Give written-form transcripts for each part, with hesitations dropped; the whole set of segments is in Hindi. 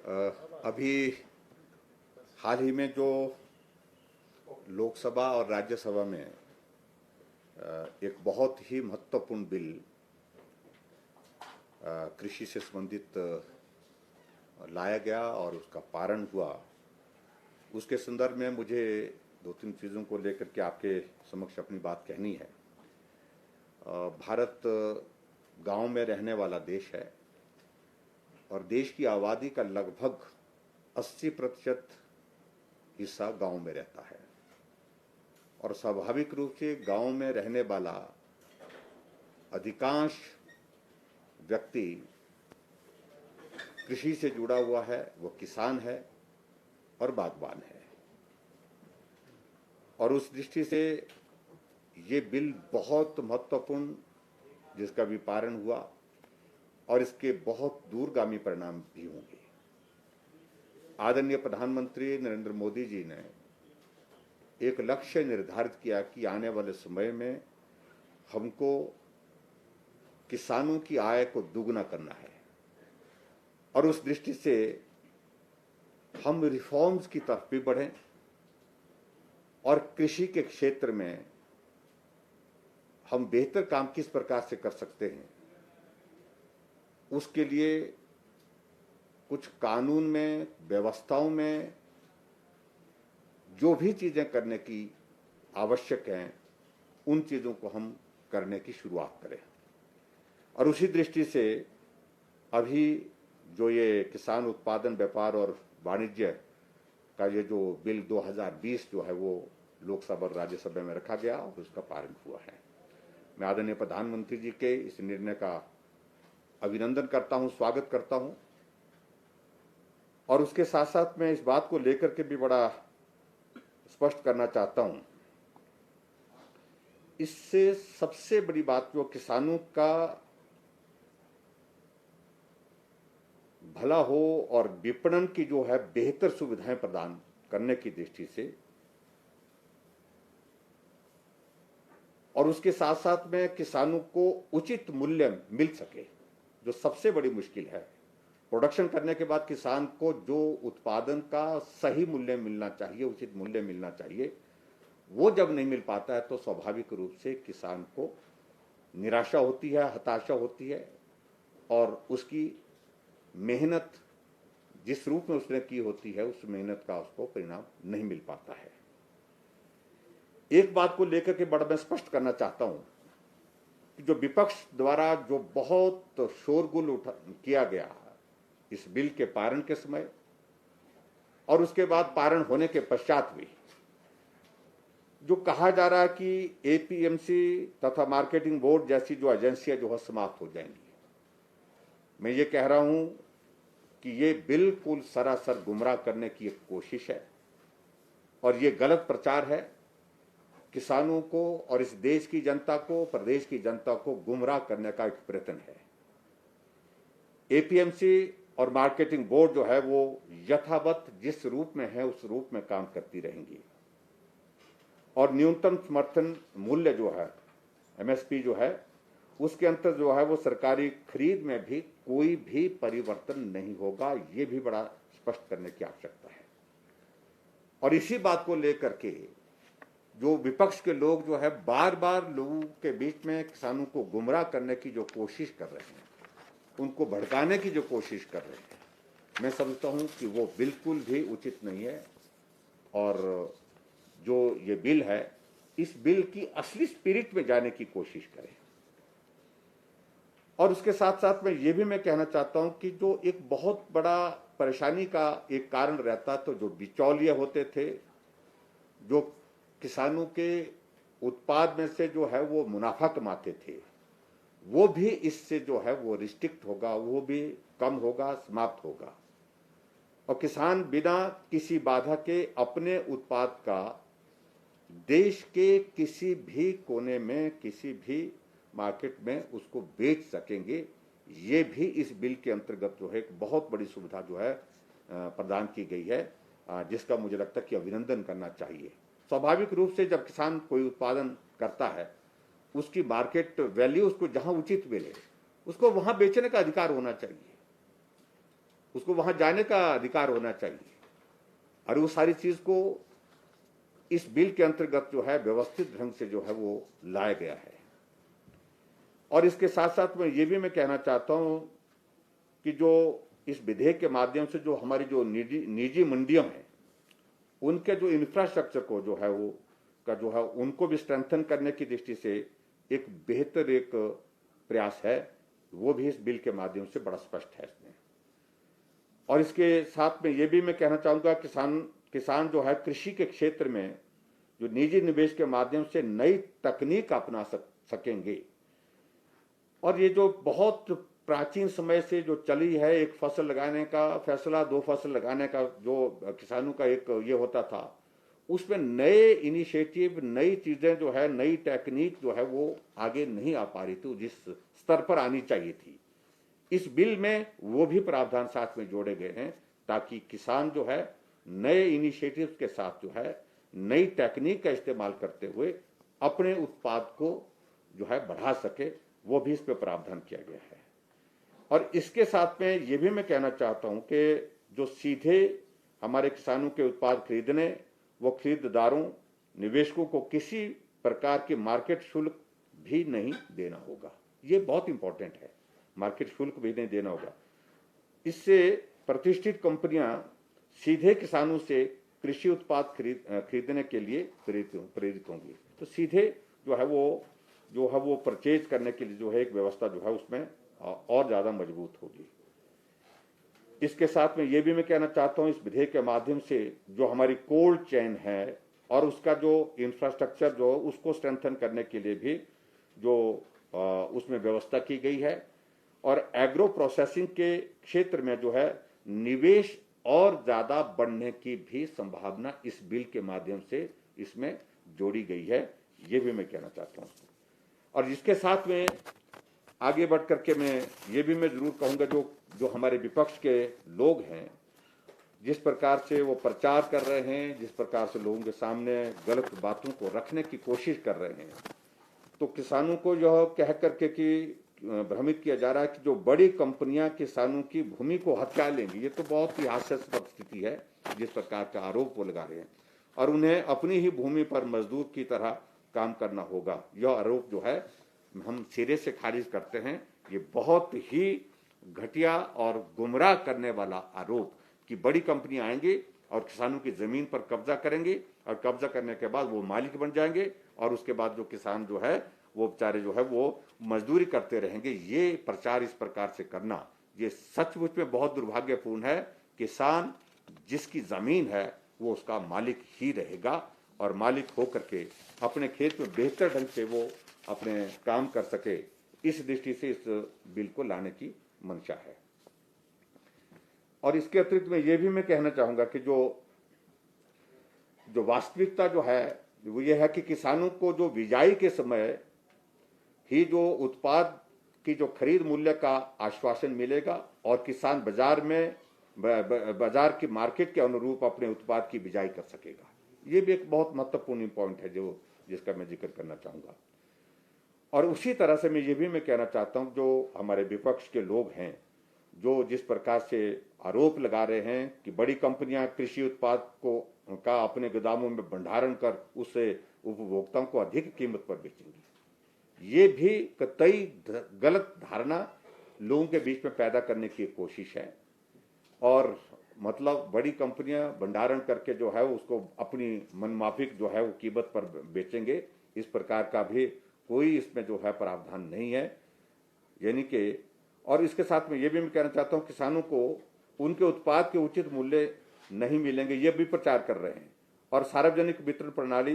अभी हाल ही में जो लोकसभा और राज्यसभा में एक बहुत ही महत्वपूर्ण बिल कृषि से संबंधित लाया गया और उसका पारण हुआ, उसके संदर्भ में मुझे दो तीन चीज़ों को लेकर के आपके समक्ष अपनी बात कहनी है। भारत गांव में रहने वाला देश है और देश की आबादी का लगभग 80% हिस्सा गांव में रहता है और स्वाभाविक रूप से गांव में रहने वाला अधिकांश व्यक्ति कृषि से जुड़ा हुआ है, वो किसान है और बागवान है। और उस दृष्टि से ये बिल बहुत महत्वपूर्ण, जिसका भी पारण हुआ और इसके बहुत दूरगामी परिणाम भी होंगे। आदरणीय प्रधानमंत्री नरेंद्र मोदी जी ने एक लक्ष्य निर्धारित किया कि आने वाले समय में हमको किसानों की आय को दुगना करना है और उस दृष्टि से हम रिफॉर्म्स की तरफ भी बढ़ें और कृषि के क्षेत्र में हम बेहतर काम किस प्रकार से कर सकते हैं, उसके लिए कुछ कानून में, व्यवस्थाओं में जो भी चीजें करने की आवश्यक हैं, उन चीजों को हम करने की शुरुआत करें। और उसी दृष्टि से अभी जो ये किसान उत्पादन व्यापार और वाणिज्य का ये जो बिल 2020 जो है वो लोकसभा और राज्यसभा में रखा गया और उसका पारण हुआ है। मैं आदरणीय प्रधानमंत्री जी के इस निर्णय का अभिनंदन करता हूं, स्वागत करता हूं और उसके साथ साथ मैं इस बात को लेकर के भी बड़ा स्पष्ट करना चाहता हूं, इससे सबसे बड़ी बात जो किसानों का भला हो और विपणन की जो है बेहतर सुविधाएं प्रदान करने की दृष्टि से और उसके साथ साथ में किसानों को उचित मूल्य मिल सके, जो सबसे बड़ी मुश्किल है। प्रोडक्शन करने के बाद किसान को जो उत्पादन का सही मूल्य मिलना चाहिए, उचित मूल्य मिलना चाहिए, वो जब नहीं मिल पाता है तो स्वाभाविक रूप से किसान को निराशा होती है, हताशा होती है और उसकी मेहनत जिस रूप में उसने की होती है, उस मेहनत का उसको परिणाम नहीं मिल पाता है। एक बात को लेकर के बड़ा मैं स्पष्ट करना चाहता हूं कि जो विपक्ष द्वारा जो बहुत शोरगुल किया गया इस बिल के पारण के समय और उसके बाद पारण होने के पश्चात भी, जो कहा जा रहा है कि एपीएमसी तथा मार्केटिंग बोर्ड जैसी जो एजेंसियां जो है समाप्त हो जाएंगी, मैं ये कह रहा हूं कि ये बिल्कुल सरासर गुमराह करने की एक कोशिश है और ये गलत प्रचार है। किसानों को और इस देश की जनता को, प्रदेश की जनता को गुमराह करने का एक प्रयत्न है। एपीएमसी और मार्केटिंग बोर्ड जो है वो यथावत जिस रूप में है उस रूप में काम करती रहेंगी और न्यूनतम समर्थन मूल्य जो है, एमएसपी जो है, उसके अंतर जो है वो सरकारी खरीद में भी कोई भी परिवर्तन नहीं होगा। ये भी बड़ा स्पष्ट करने की आवश्यकता है। और इसी बात को लेकर के जो विपक्ष के लोग जो है बार बार लोगों के बीच में किसानों को गुमराह करने की जो कोशिश कर रहे हैं, उनको भड़काने की जो कोशिश कर रहे हैं, मैं समझता हूं कि वो बिल्कुल भी उचित नहीं है। और जो ये बिल है, इस बिल की असली स्पिरिट में जाने की कोशिश करें। और उसके साथ साथ में ये भी मैं कहना चाहता हूं कि जो एक बहुत बड़ा परेशानी का एक कारण रहता, तो जो बिचौलिए होते थे, जो किसानों के उत्पाद में से जो है वो मुनाफा कमाते थे, वो भी इससे जो है वो रिस्ट्रिक्ट होगा, वो भी कम होगा, समाप्त होगा और किसान बिना किसी बाधा के अपने उत्पाद का देश के किसी भी कोने में, किसी भी मार्केट में उसको बेच सकेंगे। ये भी इस बिल के अंतर्गत जो है एक बहुत बड़ी सुविधा जो है प्रदान की गई है, जिसका मुझे लगता है कि अभिनंदन करना चाहिए। स्वाभाविक रूप से जब किसान कोई उत्पादन करता है, उसकी मार्केट वैल्यू उसको जहां उचित मिले उसको वहां बेचने का अधिकार होना चाहिए। उसको वहां जाने का अधिकार होना चाहिए। और वो सारी चीज को इस बिल के अंतर्गत जो है व्यवस्थित ढंग से जो है वो लाया गया है। और इसके साथ साथ में ये भी मैं कहना चाहता हूं कि जो इस विधेयक के माध्यम से जो हमारी जो निजी मंडियां हैं उनके जो इंफ्रास्ट्रक्चर को जो है वो का जो है उनको भी स्ट्रेंथन करने की दृष्टि से एक बेहतर एक प्रयास है, वो भी इस बिल के माध्यम से बड़ा स्पष्ट है इसमें। और इसके साथ में ये भी मैं कहना चाहूंगा किसान जो है कृषि के क्षेत्र में जो निजी निवेश के माध्यम से नई तकनीक अपना सकेंगे। और ये जो बहुत प्राचीन समय से जो चली है एक फसल लगाने का फैसला, 2 फसल लगाने का जो किसानों का एक ये होता था, उसमें नए इनिशिएटिव, नई चीजें जो है, नई टेक्निक जो है वो आगे नहीं आ पा रही थी जिस स्तर पर आनी चाहिए थी। इस बिल में वो भी प्रावधान साथ में जोड़े गए हैं ताकि किसान जो है नए इनिशिएटिव्स के साथ जो है नई टेक्निक का इस्तेमाल करते हुए अपने उत्पाद को जो है बढ़ा सके, वो भी इस पे प्रावधान किया गया है। और इसके साथ में ये भी मैं कहना चाहता हूं कि जो सीधे हमारे किसानों के उत्पाद खरीदने, वो खरीददारों, निवेशकों को किसी प्रकार की मार्केट शुल्क भी नहीं देना होगा। ये बहुत इंपॉर्टेंट है, मार्केट शुल्क भी नहीं देना होगा। इससे प्रतिष्ठित कंपनियां सीधे किसानों से कृषि उत्पाद खरीदने के लिए प्रेरित होंगी। तो सीधे जो है वो परचेज करने के लिए जो है एक व्यवस्था जो है उसमें और ज्यादा मजबूत होगी। इसके साथ में ये भी मैं कहना चाहता हूं, इस विधेयक के माध्यम से जो हमारी कोल्ड चेन है और उसका जो इंफ्रास्ट्रक्चर जो उसको स्ट्रेंथन करने के लिए भी जो उसमें व्यवस्था की गई है। और एग्रो प्रोसेसिंग के क्षेत्र में जो है निवेश और ज्यादा बढ़ने की भी संभावना इस बिल के माध्यम से इसमें जोड़ी गई है, ये भी मैं कहना चाहता हूं। और इसके साथ में आगे बढ़ करके मैं ये भी मैं जरूर कहूंगा, जो हमारे विपक्ष के लोग हैं, जिस प्रकार से वो प्रचार कर रहे हैं, जिस प्रकार से लोगों के सामने गलत बातों को रखने की कोशिश कर रहे हैं, तो किसानों को जो कह करके कि भ्रमित किया जा रहा है कि जो बड़ी कंपनियां किसानों की भूमि को हथिया लेंगी, ये तो बहुत ही हास्यास्पद स्थिति है जिस प्रकार का आरोप वो लगा रहे हैं। और उन्हें अपनी ही भूमि पर मजदूर की तरह काम करना होगा, यह आरोप जो है हम सिरे से खारिज करते हैं। ये बहुत ही घटिया और गुमराह करने वाला आरोप कि बड़ी कंपनियां आएंगी और किसानों की जमीन पर कब्जा करेंगे और कब्जा करने के बाद वो मालिक बन जाएंगे और उसके बाद जो किसान जो है वो बेचारे जो है वो मजदूरी करते रहेंगे। ये प्रचार इस प्रकार से करना ये सचमुच में बहुत दुर्भाग्यपूर्ण है। किसान जिसकी जमीन है वो उसका मालिक ही रहेगा और मालिक होकर के अपने खेत में बेहतर ढंग से वो अपने काम कर सके, इस दृष्टि से इस बिल को लाने की मंशा है। और इसके अतिरिक्त में ये भी मैं कहना चाहूंगा कि जो वास्तविकता जो है वो ये है कि किसानों को जो बिजाई के समय ही जो उत्पाद की जो खरीद मूल्य का आश्वासन मिलेगा और किसान बाजार की मार्केट के अनुरूप अपने उत्पाद की बिजाई कर सकेगा। ये भी एक बहुत महत्वपूर्ण पॉइंट है जिसका मैं जिक्र करना चाहूंगा। और उसी तरह से मैं ये भी मैं कहना चाहता हूं, जो हमारे विपक्ष के लोग हैं जो जिस प्रकार से आरोप लगा रहे हैं कि बड़ी कंपनियां कृषि उत्पाद का अपने गोदामों में भंडारण कर उसे उपभोक्ताओं को अधिक कीमत पर बेचेंगी, ये भी कतई गलत धारणा लोगों के बीच में पैदा करने की कोशिश है। और मतलब बड़ी कंपनियां भंडारण करके जो है उसको अपनी मनमाफिक जो है वो कीमत पर बेचेंगे, इस प्रकार का भी कोई इसमें जो है प्रावधान नहीं है। यानी कि और इसके साथ में ये भी मैं कहना चाहता हूं, किसानों को उनके उत्पाद के उचित मूल्य नहीं मिलेंगे, ये भी प्रचार कर रहे हैं और सार्वजनिक वितरण प्रणाली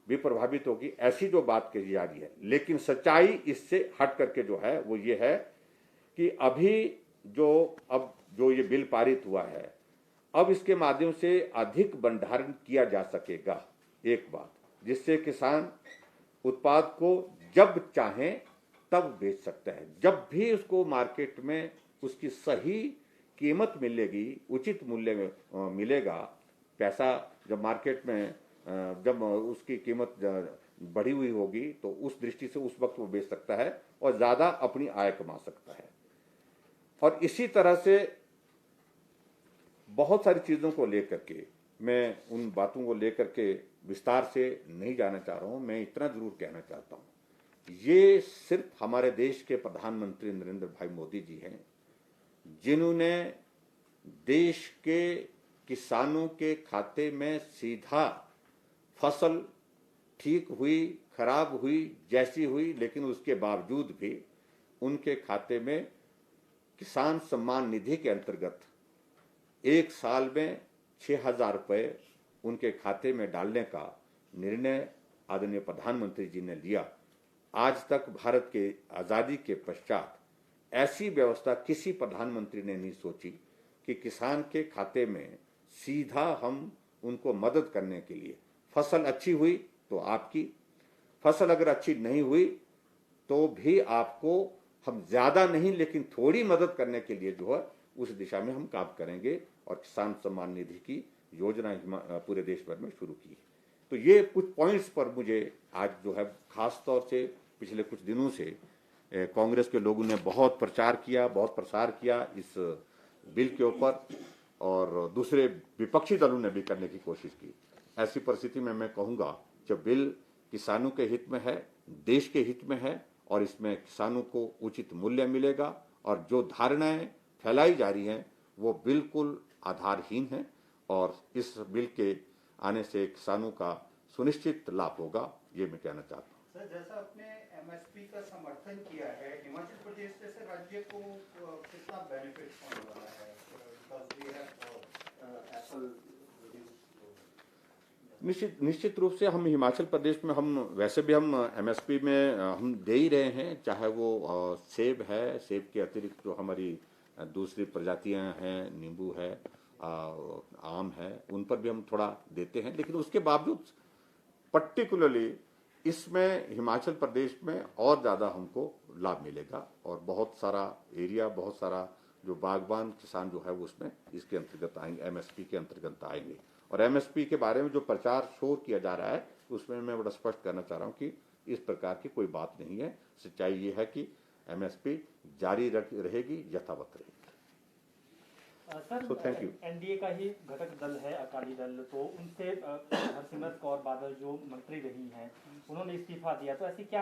भी प्रभावित होगी, ऐसी जो बात कही जा रही है। लेकिन सच्चाई इससे हट करके जो है वो ये है कि अभी जो ये बिल पारित हुआ है, अब इसके माध्यम से अधिक भंडारण किया जा सकेगा, एक बात, जिससे किसान उत्पाद को जब चाहे तब बेच सकता है। जब भी उसको मार्केट में उसकी सही कीमत मिलेगी, उचित मूल्य में मिलेगा, पैसा जब मार्केट में जब उसकी कीमत बढ़ी हुई होगी तो उस दृष्टि से उस वक्त वो बेच सकता है और ज्यादा अपनी आय कमा सकता है। और इसी तरह से बहुत सारी चीज़ों को लेकर के मैं उन बातों को लेकर के विस्तार से नहीं जाना चाह रहा हूँ। मैं इतना जरूर कहना चाहता हूँ, ये सिर्फ हमारे देश के प्रधानमंत्री नरेंद्र भाई मोदी जी हैं जिन्होंने देश के किसानों के खाते में सीधा फसल ठीक हुई खराब हुई जैसी हुई, लेकिन उसके बावजूद भी उनके खाते में किसान सम्मान निधि के अंतर्गत एक साल में 6,000 रुपये उनके खाते में डालने का निर्णय आदरणीय प्रधानमंत्री जी ने लिया। आज तक भारत के आज़ादी के पश्चात ऐसी व्यवस्था किसी प्रधानमंत्री ने नहीं सोची कि किसान के खाते में सीधा हम उनको मदद करने के लिए, फसल अच्छी हुई तो आपकी, फसल अगर अच्छी नहीं हुई तो भी आपको हम ज्यादा नहीं लेकिन थोड़ी मदद करने के लिए जो है उस दिशा में हम काम करेंगे और किसान सम्मान निधि की योजना पूरे देश भर में शुरू की है। तो ये कुछ पॉइंट्स पर मुझे आज जो है खास तौर से पिछले कुछ दिनों से कांग्रेस के लोगों ने बहुत प्रचार किया, बहुत प्रसार किया इस बिल के ऊपर, और दूसरे विपक्षी दलों ने भी करने की कोशिश की। ऐसी परिस्थिति में मैं कहूँगा जब बिल किसानों के हित में है, देश के हित में है और इसमें किसानों को उचित मूल्य मिलेगा, और जो धारणाएं फैलाई जा रही हैं वो बिल्कुल आधारहीन है, और इस बिल के आने से किसानों का सुनिश्चित लाभ होगा, ये मैं कहना चाहता हूँ। सर, जैसा आपने एमएसपी का समर्थन किया है, हिमाचल प्रदेश जैसे राज्य को कितना बेनिफिट होने वाला है? निश्चित रूप से हम हिमाचल प्रदेश में हम वैसे भी हम एमएसपी में हम दे ही रहे हैं, चाहे वो सेब है, सेब के अतिरिक्त जो हमारी दूसरी प्रजातियां हैं, नींबू है, आम है, उन पर भी हम थोड़ा देते हैं। लेकिन उसके बावजूद पर्टिकुलरली इसमें हिमाचल प्रदेश में और ज़्यादा हमको लाभ मिलेगा, और बहुत सारा एरिया, बहुत सारा जो बागबान किसान जो है वो उसमें इसके अंतर्गत आएंगे, एमएसपी के अंतर्गत आएंगे। और एमएसपी के बारे में जो प्रचार शोर किया जा रहा है उसमें मैं बड़ा स्पष्ट करना चाह रहा हूँ कि इस प्रकार की कोई बात नहीं है। सच्चाई ये है कि एमएसपी जारी रहेगी, यथावत रहेगी। Sir, thank you. एनडीए का ही घटक दल है अकाली दल, तो उनसे हरसिमरत कौर बादल जो मंत्री रही हैं, उन्होंने इस्तीफा दिया, तो ऐसी क्या